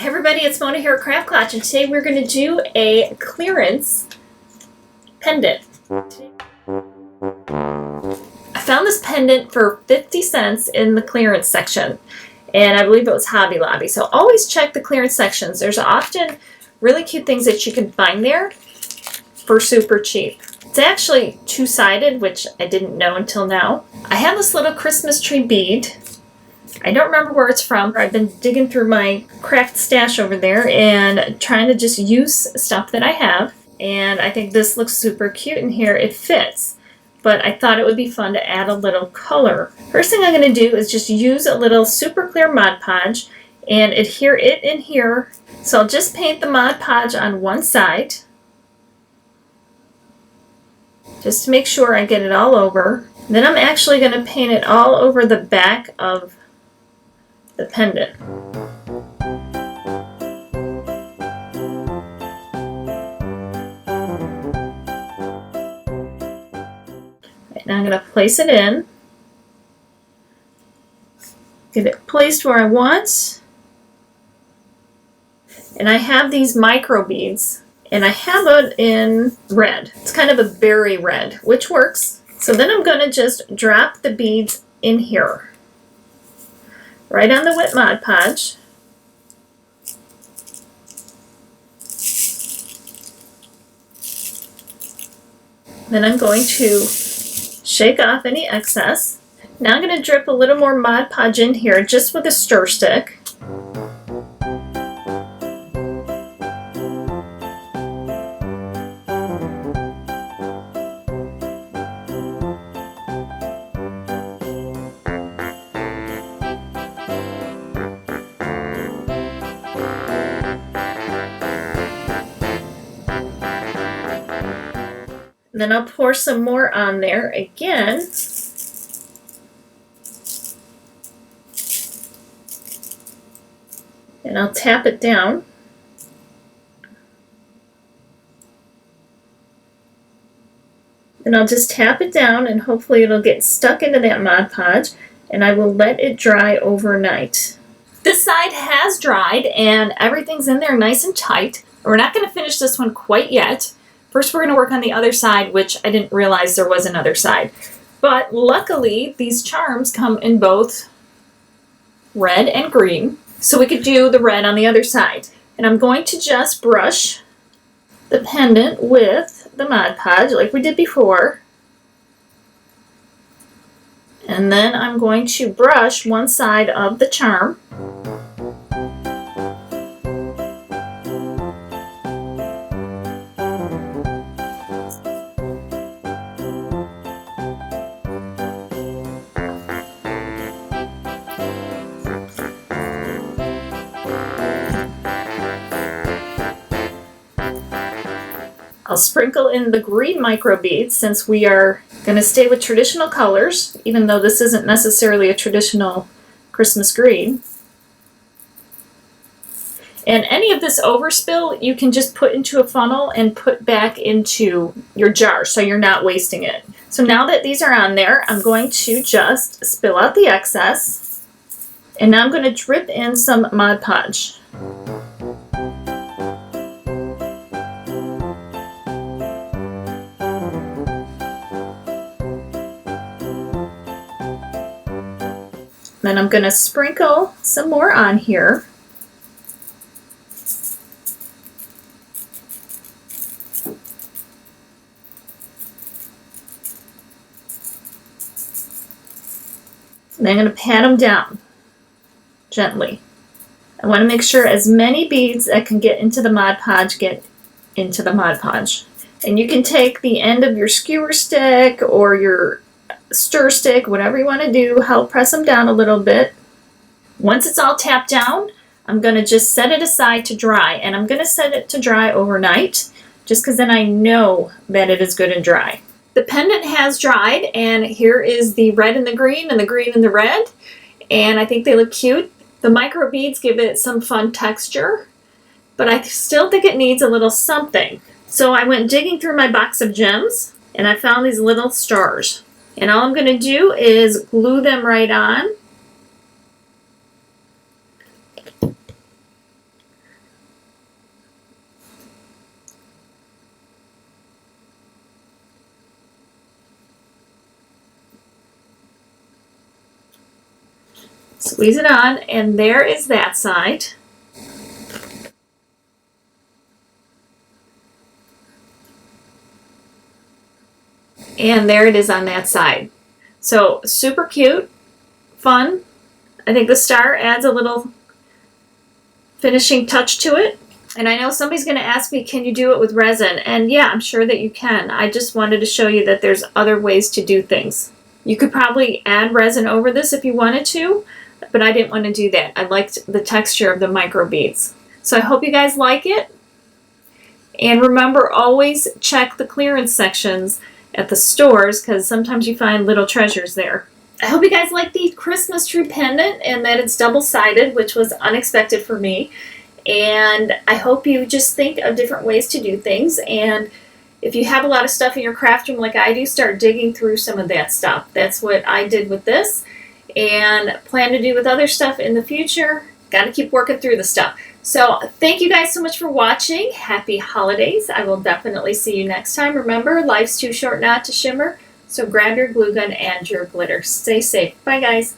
Hey everybody, it's Mona here at Craft Klatch, and today we're going to do a clearance pendant. I found this pendant for 50 cents in the clearance section, and I believe it was Hobby Lobby. So always check the clearance sections. There's often really cute things that you can find there for super cheap. It's actually two-sided, which I didn't know until now. I have this little Christmas tree bead. I don't remember where it's from. I've been digging through my craft stash over there and trying to just use stuff that I have. And I think this looks super cute in here. It fits. But I thought it would be fun to add a little color. First thing I'm going to do is just use a little super clear Mod Podge and adhere it in here. So I'll just paint the Mod Podge on one side, just to make sure I get it all over. Then I'm actually going to paint it all over the back of the pendant. Right, now I'm going to place it in, get it placed where I want, and I have these micro beads, and I have it in red. It's kind of a berry red, which works. So then I'm going to just drop the beads in here, right on the wet Mod Podge. Then I'm going to shake off any excess. Now I'm going to drip a little more Mod Podge in here just with a stir stick. Then I'll pour some more on there again. And I'll tap it down. Then I'll just tap it down and hopefully it'll get stuck into that Mod Podge, and I will let it dry overnight. This side has dried and everything's in there nice and tight. We're not going to finish this one quite yet. First, we're going to work on the other side, which I didn't realize there was another side. But luckily, these charms come in both red and green, so we could do the red on the other side. And I'm going to just brush the pendant with the Mod Podge like we did before. And then I'm going to brush one side of the charm. I'll sprinkle in the green micro beads since we are going to stay with traditional colors, even though this isn't necessarily a traditional Christmas green. And any of this overspill you can just put into a funnel and put back into your jar so you're not wasting it. So now that these are on there, I'm going to just spill out the excess, and now I'm going to drip in some Mod Podge. Then I'm going to sprinkle some more on here. And I'm going to pat them down gently. I want to make sure as many beads that can get into the Mod Podge get into the Mod Podge. And you can take the end of your skewer stick or your stir stick, whatever you want to do, help press them down a little bit. Once it's all tapped down, I'm going to just set it aside to dry, and I'm going to set it to dry overnight just because then I know that it is good and dry. The pendant has dried, and here is the red and the green and the red, and I think they look cute. The micro beads give it some fun texture, but I still think it needs a little something. So I went digging through my box of gems, and I found these little stars. And all I'm going to do is glue them right on. Squeeze it on, and there is that side. And there it is on that side. So super cute, fun. I think the star adds a little finishing touch to it. And I know somebody's going to ask me, can you do it with resin? And yeah, I'm sure that you can. I just wanted to show you that there's other ways to do things. You could probably add resin over this if you wanted to, but I didn't want to do that. I liked the texture of the micro beads. So I hope you guys like it. And remember, always check the clearance sections at the stores because sometimes you find little treasures there. I hope you guys like the Christmas tree pendant and that it's double-sided, which was unexpected for me. And I hope you just think of different ways to do things. And if you have a lot of stuff in your craft room like I do, start digging through some of that stuff. That's what I did with this and plan to do with other stuff in the future. Got to keep working through the stuff. So thank you guys so much for watching. Happy holidays. I will definitely see you next time. Remember, life's too short not to shimmer. So grab your glue gun and your glitter. Stay safe. Bye, guys.